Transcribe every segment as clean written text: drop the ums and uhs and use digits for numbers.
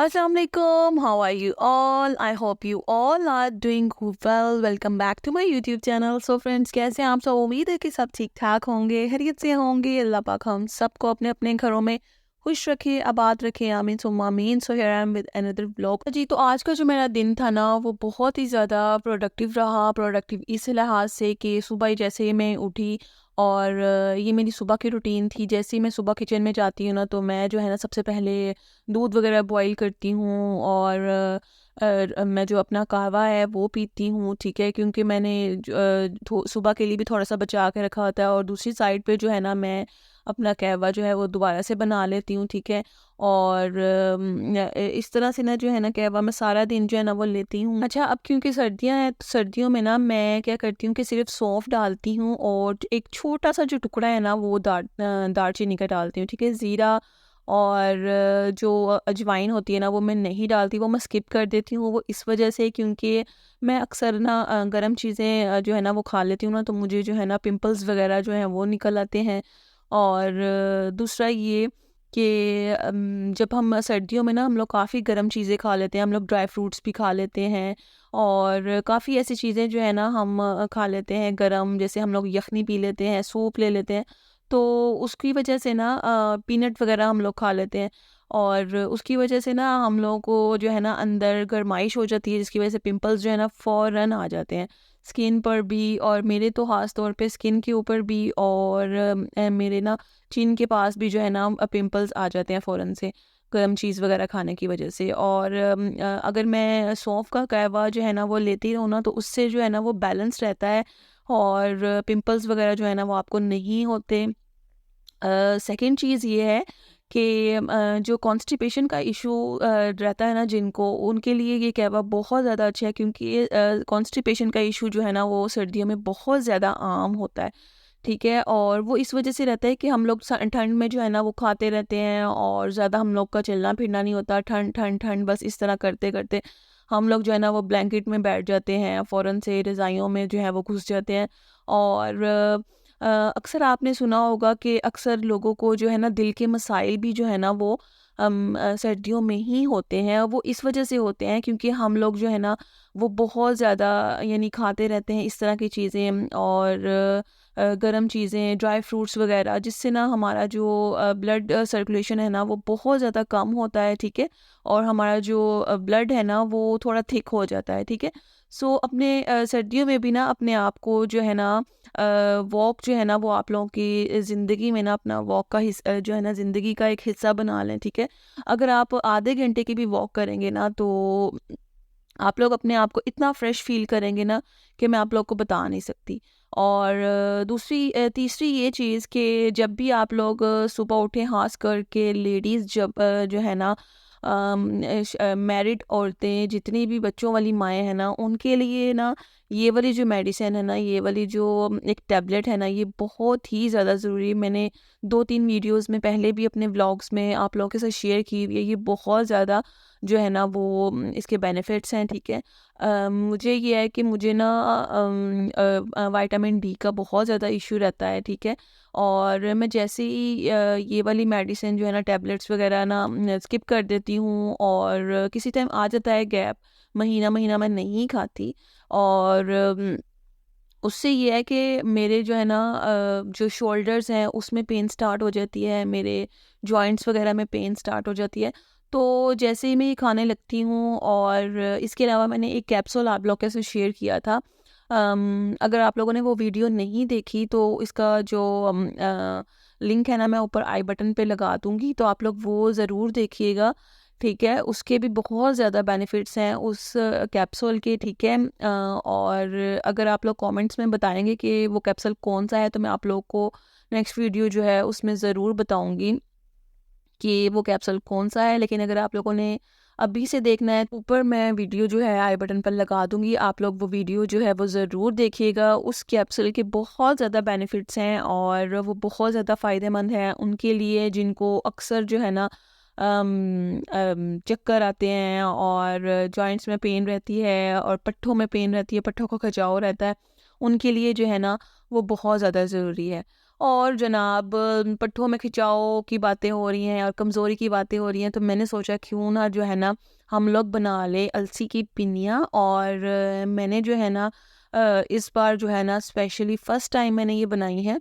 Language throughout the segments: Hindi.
Assalamu alaikum. How are you all? I hope you all are doing well. Welcome back to my YouTube channel. So friends, कैसे हैं आप सब? उम्मीद है कि सब ठीक ठाक होंगे, खैरियत से होंगे। अल्लाह पाक हम सबको अपने अपने घरों में खुश रखे, आबाद रखे, आमीन सुम्मा आमीन। So here I am with another blog जी। तो आज का जो मेरा दिन था ना, वो बहुत ही ज़्यादा प्रोडक्टिव रहा। प्रोडक्टिव इस लिहाज से कि सुबह ही जैसे ही मैं उठी और ये मेरी सुबह की रूटीन थी। जैसे ही मैं सुबह किचन में जाती हूँ ना, तो मैं जो है ना सबसे पहले दूध वगैरह बॉईल करती हूँ और मैं जो अपना कहवा है वो पीती हूँ, ठीक है, क्योंकि मैंने सुबह के लिए भी थोड़ा सा बचा के रखा होता है। और दूसरी साइड पे जो है ना, मैं अपना कहवा जो है वो दोबारा से बना लेती हूँ, ठीक है। और इस तरह से ना जो है ना कहवा मैं सारा दिन जो है ना वो लेती हूँ। अच्छा, अब क्योंकि सर्दियाँ हैं तो सर्दियों में ना मैं क्या करती हूँ कि सिर्फ सौंफ डालती हूँ और एक छोटा सा जो टुकड़ा है ना वो दालचीनी का डालती हूँ, ठीक है। ज़ीरा और जो अजवाइन होती है ना वो मैं नहीं डालती, वो मैं स्किप कर देती हूँ। वो इस वजह से क्योंकि मैं अक्सर ना गरम चीज़ें जो है ना वो खा लेती हूँ ना, तो मुझे जो है ना पिंपल्स वगैरह जो हैं वो निकल आते हैं। और दूसरा ये कि जब हम सर्दियों में ना हम लोग काफ़ी गर्म चीज़ें खा लेते हैं, हम लोग ड्राई फ्रूट्स भी खा लेते हैं और काफ़ी ऐसी चीज़ें जो है ना हम खा लेते हैं गरम, जैसे हम लोग यखनी पी लेते हैं, सूप ले लेते हैं। तो उसकी वजह से ना पीनट वगैरह हम लोग खा लेते हैं और उसकी वजह से ना हम लोगों को जो है ना अंदर गर्माइश हो जाती है, जिसकी वजह से पिंपल्स जो है ना फ़ौरन आ जाते हैं स्किन पर भी, और मेरे तो ख़ास तौर पे स्किन के ऊपर भी, और मेरे ना चिन के पास भी जो है ना पिंपल्स आ जाते हैं फ़ौरन से गर्म चीज़ वगैरह खाने की वजह से। और अगर मैं सौंफ का कहवा जो है ना वो लेती रहूँ ना, तो उससे जो है ना वो बैलेंस रहता है और पिंपल्स वगैरह जो है ना वो आपको नहीं होते। सेकंड चीज़ ये है कि जो कॉन्स्टिपेशन का इशू रहता है ना जिनको, उनके लिए ये कहवा बहुत ज़्यादा अच्छा है, क्योंकि ये कॉन्स्टिपेशन का इशू जो है ना वो सर्दियों में बहुत ज़्यादा आम होता है, ठीक है। और वो इस वजह से रहता है कि हम लोग ठंड में जो है ना वो खाते रहते हैं और ज़्यादा हम लोग का चलना फिरना नहीं होता। ठंड ठंड ठंड बस इस तरह करते करते हम लोग जो है ना वो ब्लैंकेट में बैठ जाते हैं, फ़ौरन से रज़ाइयों में जो है वो घुस जाते हैं। और अक्सर आपने सुना होगा कि अक्सर लोगों को जो है ना दिल के मसाइल भी जो है ना वो सर्दियों में ही होते हैं। वो इस वजह से होते हैं क्योंकि हम लोग जो है ना वो बहुत ज़्यादा यानी खाते रहते हैं इस तरह की चीज़ें और गरम चीज़ें, ड्राई फ्रूट्स वगैरह, जिससे ना हमारा जो ब्लड सर्कुलेशन है ना वो बहुत ज़्यादा कम होता है, ठीक है। और हमारा जो ब्लड है ना वो थोड़ा थिक हो जाता है, ठीक है। सो अपने सर्दियों में भी ना अपने आप को जो है ना वॉक जो है ना वो आप लोगों की ज़िंदगी में ना अपना वॉक का जो है ना ज़िंदगी का एक हिस्सा बना लें, ठीक है। अगर आप आधे घंटे की भी वॉक करेंगे ना, तो आप लोग अपने आप को इतना फ्रेश फ़ील करेंगे ना कि मैं आप लोग को बता नहीं सकती। और तीसरी ये चीज़ कि जब भी आप लोग सुबह उठें, ख़ास करके लेडीज़ जब जो है ना मैरिड औरतें, जितनी भी बच्चों वाली माएँ हैं ना, उनके लिए ना ये वाली जो मेडिसिन है ना, ये वाली जो एक टैबलेट है ना, ये बहुत ही ज़्यादा ज़रूरी है। मैंने 2-3 वीडियोज़ में पहले भी अपने व्लॉग्स में आप लोगों के साथ शेयर की हुई है। ये बहुत ज़्यादा जो है ना वो इसके बेनिफिट्स हैं, ठीक है। मुझे ये है कि मुझे ना विटामिन डी का बहुत ज़्यादा इशू रहता है, ठीक है। और मैं जैसे ही ये वाली मेडिसिन जो है ना टैबलेट्स वगैरह ना स्किप कर देती हूँ और किसी टाइम आ जाता है गैप, महीना महीना मैं नहीं खाती। और उससे ये है कि मेरे जो है ना जो शोल्डर्स हैं उसमें पेन स्टार्ट हो जाती है, मेरे जॉइंट्स वगैरह में पेन स्टार्ट हो जाती है। तो जैसे ही मैं ये खाने लगती हूँ, और इसके अलावा मैंने एक कैप्सूल आप लोग के साथ शेयर किया था। अगर आप लोगों ने वो वीडियो नहीं देखी तो इसका जो लिंक है ना मैं ऊपर आई बटन पे लगा दूँगी, तो आप लोग वो ज़रूर देखिएगा, ठीक है। उसके भी बहुत ज़्यादा बेनिफिट्स हैं उस कैप्सूल के, ठीक है। और अगर आप लोग कमेंट्स में बताएँगे कि वो कैप्सूल कौन-सा है, तो मैं आप लोग को नेक्स्ट वीडियो जो है उसमें ज़रूर बताऊँगी कि वो कैप्सूल कौन-सा है। लेकिन अगर आप लोगों ने अभी से देखना है, तो ऊपर मैं वीडियो जो है आई बटन पर लगा दूँगी, आप लोग वो वीडियो जो है वो ज़रूर देखिएगा। उस कैप्सूल के बहुत ज़्यादा बेनिफिट्स हैं और वो बहुत ज़्यादा फ़ायदेमंद है उनके लिए जिनको अक्सर जो है ना चक्कर आते हैं और जॉइंट्स में पेन रहती है और पट्ठों में पेन रहती है, पट्ठों का खिंचाव रहता है, उनके लिए जो है ना वो बहुत ज़्यादा ज़रूरी है। और जनाब पट्ठों में खिंचाव की बातें हो रही हैं और कमज़ोरी की बातें हो रही हैं, तो मैंने सोचा क्यों ना जो है ना हम लोग बना लें अलसी की पिनिया। और मैंने जो है ना इस बार जो है ना स्पेशली फ़र्स्ट टाइम मैंने ये बनाई है।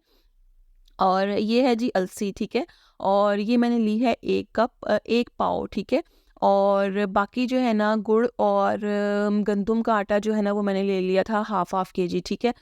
और ये है जी अलसी, ठीक है। और ये मैंने ली है 1 कप 1 पाव, ठीक है। और बाकी जो है ना गुड़ और गंदुम का आटा जो है ना वो मैंने ले लिया था हाफ़ केजी, ठीक है।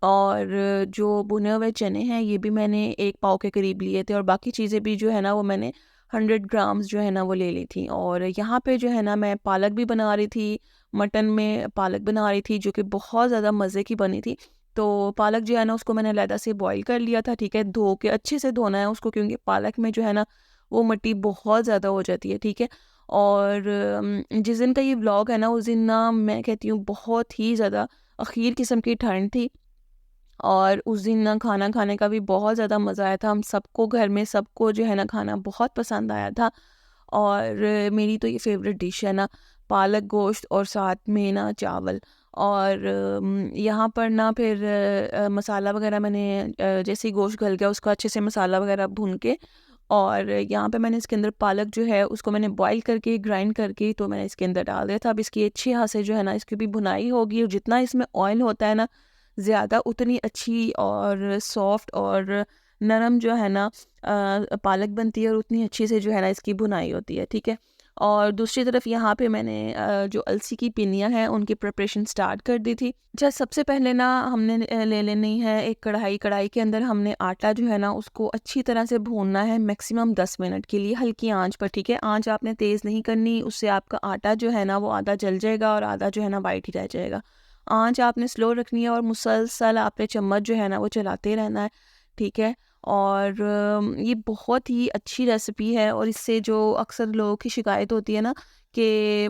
और जो भुने हुए चने हैं ये भी मैंने 1 पाव के करीब लिए थे, और बाकी चीज़ें भी जो है ना वो मैंने 100 ग्राम्स जो है ना वो ले ली थी। और यहाँ पे जो है ना मैं पालक भी बना रही थी, मटन में पालक बना रही थी जो कि बहुत ज़्यादा मज़े की बनी थी। तो पालक जो है ना उसको मैंने अलहदा से बॉईल कर लिया था, ठीक है। धो के अच्छे से धोना है उसको, क्योंकि पालक में जो है ना वो मिट्टी बहुत ज़्यादा हो जाती है, ठीक है। और जिस दिन का ये व्लॉग है ना उस दिन ना मैं कहती हूँ बहुत ही ज़्यादा अख़ीर किस्म की ठंड थी। और उस दिन ना खाना खाने का भी बहुत ज़्यादा मज़ा आया था। हम सबको घर में सबको जो है ना खाना बहुत पसंद आया था। और मेरी तो ये फ़ेवरेट डिश है ना पालक गोश्त और साथ में ना चावल। और यहाँ पर ना फिर मसाला वग़ैरह मैंने जैसे ही गोश्त गल गया उसका अच्छे से मसाला वग़ैरह भून के, और यहाँ पे मैंने इसके अंदर पालक जो है उसको मैंने बॉईल करके ग्राइंड करके तो मैंने इसके अंदर डाल दिया था। अब इसकी अच्छी यहाँ से जो है ना इसकी भी भुनाई होगी, और जितना इसमें ऑयल होता है ना ज़्यादा उतनी अच्छी और सॉफ्ट और नरम जो है ना पालक बनती है, और उतनी अच्छी से जो है ना इसकी भुनाई होती है, ठीक है। और दूसरी तरफ यहाँ पे मैंने जो अलसी की पिनियाँ हैं उनकी प्रिपरेशन स्टार्ट कर दी थी। अच्छा, सबसे पहले ना हमने ले लेनी है एक कढ़ाई। कढ़ाई के अंदर हमने आटा जो है ना उसको अच्छी तरह से भूनना है मैक्सिमम 10 मिनट के लिए हल्की आंच पर, ठीक है। आंच आपने तेज़ नहीं करनी, उससे आपका आटा जो है ना वो आधा जल जाएगा और आधा जो है ना वाइट ही रह जाएगा। आँच आपने स्लो रखनी है और मुसलसल आपने चम्मच जो है ना वो चलाते रहना है, ठीक है। और ये बहुत ही अच्छी रेसिपी है, और इससे जो अक्सर लोगों की शिकायत होती है ना कि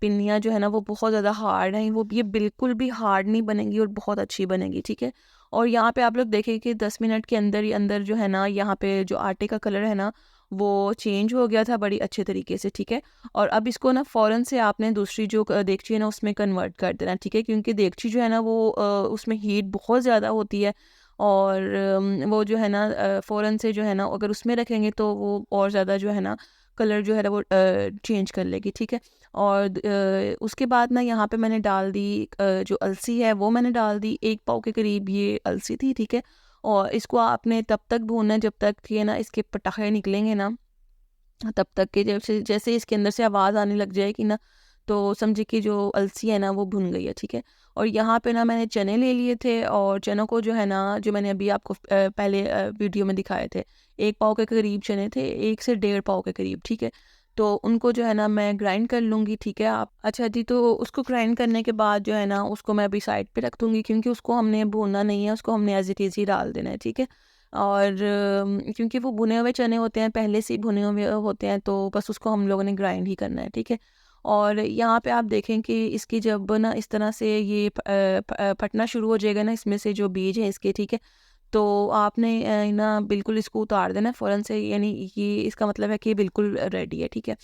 पिन्नियाँ जो है ना वो बहुत ज़्यादा हार्ड हैं, वो ये बिल्कुल भी हार्ड नहीं बनेंगी और बहुत अच्छी बनेगी, ठीक है। और यहाँ पे आप लोग देखें कि 10 मिनट के अंदर ही अंदर जो है ना यहाँ पे जो आटे का कलर है ना वो चेंज हो गया था बड़ी अच्छे तरीके से, ठीक है। और अब इसको ना फ़ौरन से आपने दूसरी जो देगची है ना उसमें कन्वर्ट कर देना है, ठीक है। क्योंकि देगची जो है ना वो उसमें हीट बहुत ज़्यादा होती है, और वो जो है ना फ़ौरन से जो है ना अगर उसमें रखेंगे तो वो और ज़्यादा जो है ना कलर जो है ना वो चेंज कर लेगी, ठीक है। और उसके बाद ना यहाँ पे मैंने डाल दी जो अलसी है वो मैंने डाल दी 1 पाव के करीब ये अलसी थी, ठीक है। और इसको आपने तब तक भूनना है जब तक कि ना इसके पटाखे निकलेंगे ना, तब तक के जैसे जैसे इसके अंदर से आवाज़ आने लग जाएगी ना तो समझिए कि जो अलसी है ना वो भुन गई है, ठीक है। और यहाँ पे ना मैंने चने ले लिए थे, और चनों को जो है ना जो मैंने अभी आपको पहले वीडियो में दिखाए थे 1 पाव के करीब चने थे, 1 से 1.5 पाव के करीब, ठीक है। तो उनको जो है ना मैं ग्राइंड कर लूँगी, ठीक है। आप अच्छा जी, तो उसको ग्राइंड करने के बाद जो है ना उसको मैं अभी साइड पे रख दूँगी, क्योंकि उसको हमने भूनना नहीं है, उसको हमने एज़ इट इज़ ही डाल देना है, ठीक है। और क्योंकि वो भुने हुए चने होते हैं, पहले से ही भुने हुए होते हैं, तो बस उसको हम लोगों ने ग्राइंड ही करना है, ठीक है। और यहाँ पे आप देखें कि इसकी जब ना इस तरह से ये फटना शुरू हो जाएगा ना इसमें से जो बीज है इसके, ठीक है। तो आपने ना बिल्कुल इसको उतार देना है फ़ौरन से, यानी ये इसका मतलब है कि ये बिल्कुल रेडी है, ठीक है।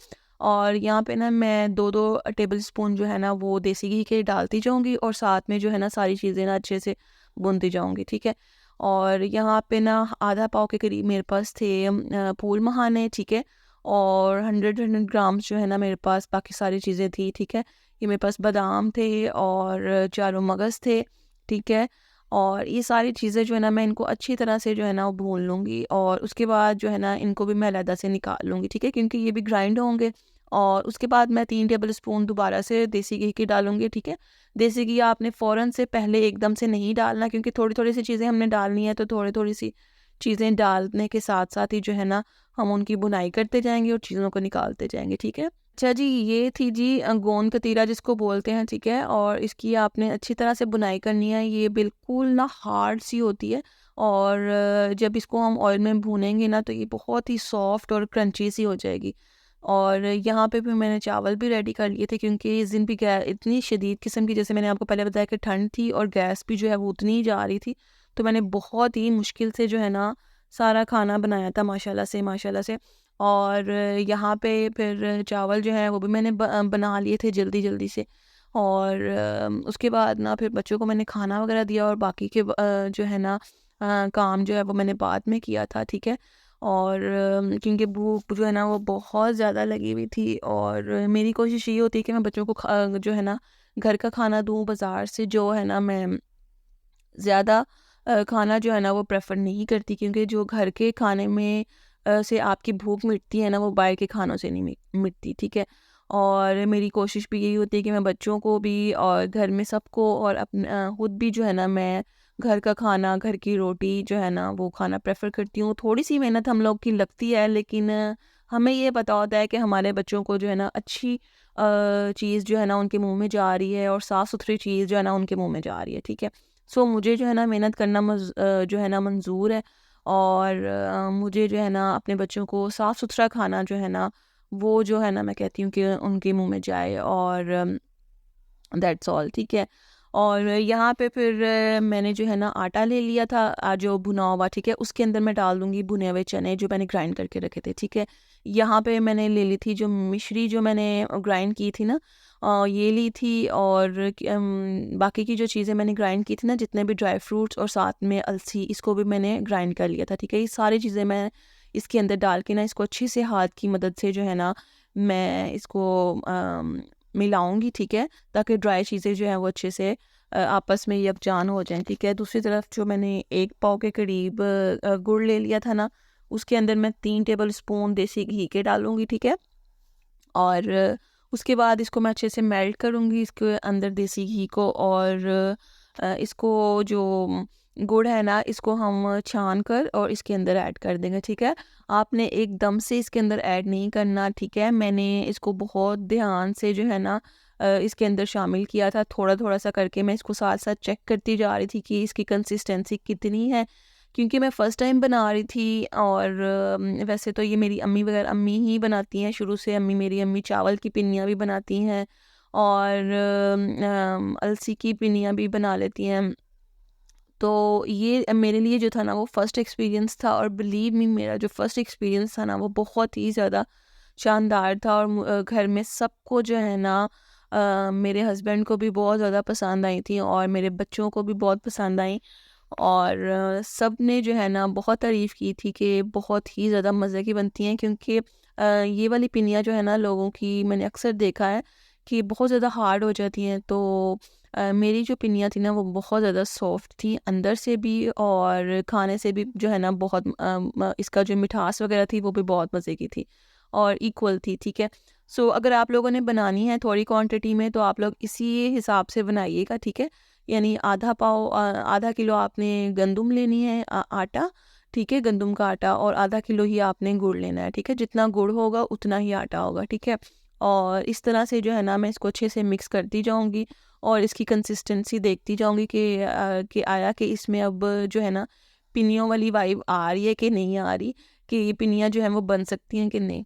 और यहाँ पे ना मैं 2-2 टेबल स्पून जो है ना वो देसी घी के डालती जाऊँगी, और साथ में जो है ना सारी चीज़ें ना अच्छे से भूनती जाऊँगी, ठीक है। और यहाँ पे ना आधा पाव के करीब मेरे पास थे फूल मखाने, ठीक है। और 100 ग्राम्स जो है ना मेरे पास बाकी सारी चीज़ें थी, ठीक है। ये मेरे पास बादाम थे और चारों मगज़ थे, ठीक है। और ये सारी चीज़ें जो है ना मैं इनको अच्छी तरह से जो है ना वो भून लूँगी, और उसके बाद जो है ना इनको भी मैं अलहदा से निकाल लूँगी, ठीक है। क्योंकि ये भी ग्राइंड होंगे। और उसके बाद मैं 3 टेबल स्पून दोबारा से देसी घी की डालूँगी, ठीक है। देसी घी आपने फ़ौरन से पहले एकदम से नहीं डालना, क्योंकि थोड़ी-थोड़ी सी चीज़ें हमने डालनी है, तो थोड़ी-थोड़ी सी चीज़ें डालने के साथ-साथ ही जो है ना हम उनकी बुनाई करते जाएँगे और चीज़ों को निकालते जाएँगे, ठीक है। अच्छा जी, ये थी जी गोंद कतीरा जिसको बोलते हैं, ठीक है। और इसकी आपने अच्छी तरह से बुनाई करनी है, ये बिल्कुल ना हार्ड सी होती है, और जब इसको हम ऑयल में भूनेंगे ना तो ये बहुत ही सॉफ्ट और क्रंची सी हो जाएगी। और यहाँ पे भी मैंने चावल भी रेडी कर लिए थे, क्योंकि इस दिन भी गै इतनी शदीद किस्म की, जैसे मैंने आपको पहले बताया कि ठंड थी और गैस भी जो है वो उतनी ही जा रही थी। तो मैंने बहुत ही मुश्किल से जो है ना सारा खाना बनाया था माशाल्लाह से। और यहाँ पे फिर चावल जो है वो भी मैंने बना लिए थे जल्दी-जल्दी से। और उसके बाद ना फिर बच्चों को मैंने खाना वगैरह दिया, और बाकी के जो है ना काम जो है वो मैंने बाद में किया था, ठीक है। और क्योंकि भूख जो है ना वो बहुत ज़्यादा लगी हुई थी, और मेरी कोशिश ये होती है कि मैं बच्चों को जो है ना घर का खाना दूँ। बाज़ार से जो है ना मैं ज़्यादा खाना जो है ना वो प्रेफ़र नहीं करती, क्योंकि जो घर के खाने में से आपकी भूख मिटती है ना, वो बाहर के खानों से नहीं मिटती, ठीक है। और मेरी कोशिश भी यही होती है कि मैं बच्चों को भी और घर में सबको और खुद भी जो है ना मैं घर का खाना, घर की रोटी जो है ना वो खाना प्रेफ़र करती हूँ। थोड़ी-सी मेहनत हम लोग की लगती है, लेकिन हमें ये पता होता है कि हमारे बच्चों को जो है ना अच्छी चीज़ जो है ना उनके मुँह में जा रही है, और साफ़-सुथरी चीज़ जो है ना उनके मुँह में जा रही है, ठीक है। सो मुझे जो है ना मेहनत करना जो है ना मंज़ूर है, और मुझे जो है ना अपने बच्चों को साफ़-सुथरा खाना जो है ना, वो जो है ना मैं कहती हूँ कि उनके मुँह में जाए, और दैट्स ऑल, ठीक है। और यहाँ पे फिर मैंने जो है ना आटा ले लिया था, जो भुना हुआ, ठीक है। उसके अंदर मैं डाल दूँगी भुने हुए चने जो मैंने ग्राइंड करके रखे थे, ठीक है। यहाँ पे मैंने ले ली थी जो मिश्री जो मैंने ग्राइंड की थी ना, ये ली थी, और बाकी की जो चीज़ें मैंने ग्राइंड की थी ना, जितने भी ड्राई फ्रूट्स और साथ में अलसी, इसको भी मैंने ग्राइंड कर लिया था, ठीक है। ये सारी चीज़ें मैं इसके अंदर डाल के ना इसको अच्छे से हाथ की मदद से जो है ना मैं इसको मिलाऊँगी, ठीक है, ताकि ड्राई चीज़ें जो हैं वो अच्छे से आपस में यकजान हो जाएँ, ठीक है। दूसरी तरफ जो मैंने 1 पाव के करीब गुड़ ले लिया था ना, उसके अंदर मैं 3 टेबल स्पून देसी घी के डालूँगी, ठीक है। और उसके बाद इसको मैं अच्छे से मेल्ट करूँगी इसके अंदर देसी घी को, और इसको जो गुड़ है ना इसको हम छान कर और इसके अंदर ऐड कर देंगे, ठीक है। आपने एकदम से इसके अंदर ऐड नहीं करना, ठीक है। मैंने इसको बहुत ध्यान से जो है ना इसके अंदर शामिल किया था, थोड़ा-थोड़ा सा करके मैं इसको साथ-साथ चेक करती जा रही थी कि इसकी कंसिस्टेंसी कितनी है, क्योंकि मैं फ़र्स्ट टाइम बना रही थी। और वैसे तो ये मेरी अम्मी ही बनाती हैं शुरू से। मेरी अम्मी चावल की पिन्नियाँ भी बनाती हैं, और अलसी की पिन्नियाँ भी बना लेती हैं। तो ये मेरे लिए जो था ना वो फर्स्ट एक्सपीरियंस था, और बिलीव मी मेरा जो फर्स्ट एक्सपीरियंस था ना वो बहुत ही ज़्यादा शानदार था, और घर में सबको जो है ना मेरे हस्बैंड को भी बहुत ज़्यादा पसंद आई थी, और मेरे बच्चों को भी बहुत पसंद आई। और सब ने जो है ना बहुत तारीफ़ की थी कि बहुत ही ज़्यादा मज़े की बनती हैं, क्योंकि ये वाली पिनिया जो है ना लोगों की मैंने अक्सर देखा है कि बहुत ज़्यादा हार्ड हो जाती हैं। तो मेरी जो पिनिया थी ना वो बहुत ज़्यादा सॉफ्ट थी अंदर से भी, और खाने से भी जो है ना बहुत इसका जो मिठास वगैरह थी वो भी बहुत मज़े की थी, और इक्वल थी, ठीक है। सो अगर आप लोगों ने बनानी है थोड़ी क्वांटिटी में, तो आप लोग इसी हिसाब से बनाइएगा, ठीक है। यानी आधा किलो आपने गंदम लेनी है, आटा, ठीक है, गंदम का आटा, और आधा किलो ही आपने गुड़ लेना है, ठीक है। जितना गुड़ होगा उतना ही आटा होगा, ठीक है। और इस तरह से जो है ना मैं इसको अच्छे से मिक्स करती जाऊंगी, और इसकी कंसिस्टेंसी देखती जाऊंगी कि आया कि इसमें अब जो है ना पिनियों वाली वाइब आ रही है कि नहीं आ रही, कि ये पिनियाँ जो हैं वो बन सकती हैं कि नहीं।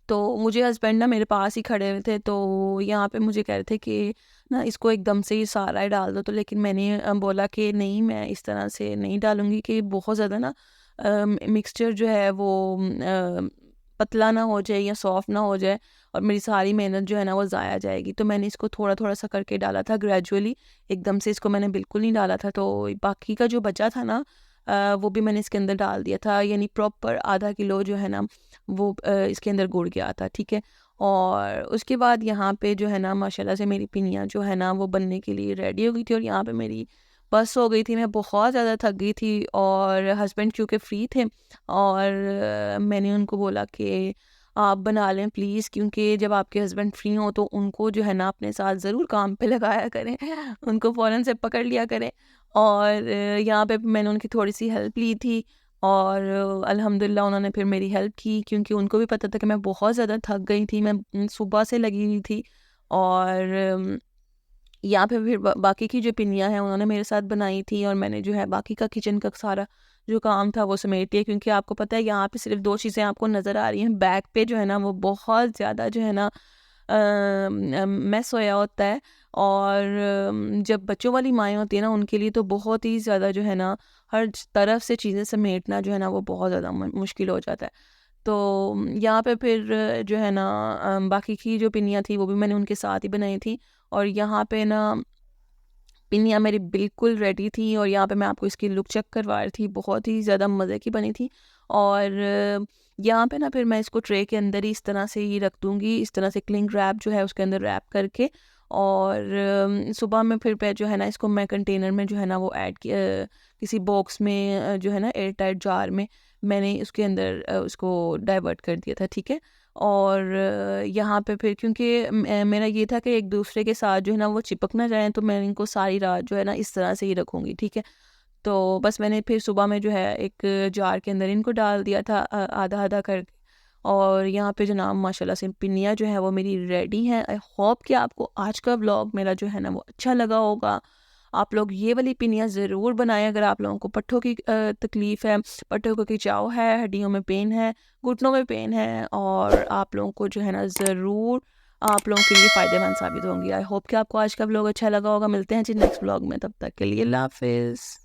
तो मुझे हस्बैंड ना मेरे पास ही खड़े हुए थे, तो यहाँ पे मुझे कह रहे थे कि ना इसको एकदम से ही सारा ही डाल दो। तो लेकिन मैंने बोला कि नहीं, मैं इस तरह से नहीं डालूँगी कि बहुत ज़्यादा ना मिक्सचर जो है वो पतला ना हो जाए या सॉफ्ट ना हो जाए, और मेरी सारी मेहनत जो है ना वो ज़ाया जाएगी। तो मैंने इसको थोड़ा-थोड़ा सा करके डाला था ग्रेजुअली, एकदम से इसको मैंने बिल्कुल नहीं डाला था। तो बाकी का जो बचा था ना वो भी मैंने इसके अंदर डाल दिया था, यानी प्रॉपर आधा किलो जो है ना वो इसके अंदर गुड़ गया था, ठीक है। और उसके बाद यहाँ पे जो है ना माशाल्लाह से मेरी पिनिया जो है ना वो बनने के लिए रेडी हो गई थी, और यहाँ पे मेरी बस हो गई थी। मैं बहुत ज़्यादा थक गई थी, और हस्बैंड क्योंकि फ्री थे, और मैंने उनको बोला कि आप बना लें प्लीज़, क्योंकि जब आपके हस्बैंड फ्री हों तो उनको जो है ना अपने साथ ज़रूर काम पे लगाया करें उनको फ़ौरन से पकड़ लिया करें। और यहाँ पे मैंने उनकी थोड़ी-सी हेल्प ली थी, और अल्हम्दुलिल्लाह उन्होंने फिर मेरी हेल्प की, क्योंकि उनको भी पता था कि मैं बहुत ज़्यादा थक गई थी। मैं सुबह से लगी हुई थी, और यहाँ पे फिर बाकी की जो पिनियाँ हैं उन्होंने मेरे साथ बनाई थी, और मैंने जो है बाकी का किचन का सारा जो काम था वो समेट लिया, क्योंकि आपको पता है यहाँ पे सिर्फ 2 चीज़ें आपको नज़र आ रही हैं। बैक पे जो है ना वो बहुत ज़्यादा जो है ना मेस होया होता है, और जब बच्चों वाली माएँ होती हैं ना उनके लिए तो बहुत ही ज़्यादा जो है ना हर तरफ से चीज़ें समेटना जो है ना वो बहुत ज़्यादा मुश्किल हो जाता है। तो यहाँ पे फिर जो है ना बाकी की जो पिनियाँ थी वो भी मैंने उनके साथ ही बनाई थी, और यहाँ पे ना पिनिया मेरी बिल्कुल रेडी थी और यहाँ पे मैं आपको इसकी लुक चेक करवा रही थी, बहुत ही ज़्यादा मज़े की बनी थी। और यहाँ पे ना फिर मैं इसको ट्रे के अंदर ही इस तरह से ही रख दूँगी, इस तरह से क्लिंग रैप जो है उसके अंदर रैप करके। और सुबह में फिर मैं जो है ना इसको मैं कंटेनर में जो है ना वो ऐड किया, किसी बॉक्स में जो है ना एयर टाइट जार में मैंने उसके अंदर उसको डाइवर्ट कर दिया था, ठीक है। और यहाँ पे फिर क्योंकि मेरा ये था कि एक दूसरे के साथ जो है ना वो चिपक ना जाएँ, तो मैं इनको सारी रात जो है ना इस तरह से ही रखूँगी, ठीक है। तो बस मैंने फिर सुबह में जो है एक जार के अंदर इनको डाल दिया था आधा-आधा करके। और यहाँ पे जनाब माशाल्लाह से पिन्नियाँ जो है वो मेरी रेडी हैं। आई होप कि आपको आज का व्लॉग मेरा जो है ना वो अच्छा लगा होगा। आप लोग ये वाली पिन्नियाँ ज़रूर बनाएँ अगर आप लोगों को पट्ठों की तकलीफ़ है, पट्ठों का खिंचाव है, हड्डियों में पेन है, घुटनों में पेन है, और आप लोगों को जो है ना ज़रूर आप लोगों के लिए फ़ायदेमंद साबित होंगी। आई होप कि आपको आज का व्लॉग अच्छा लगा होगा। मिलते हैं जी नेक्स्ट व्लॉग में, तब तक के लिए अल्लाह हाफ़िज़।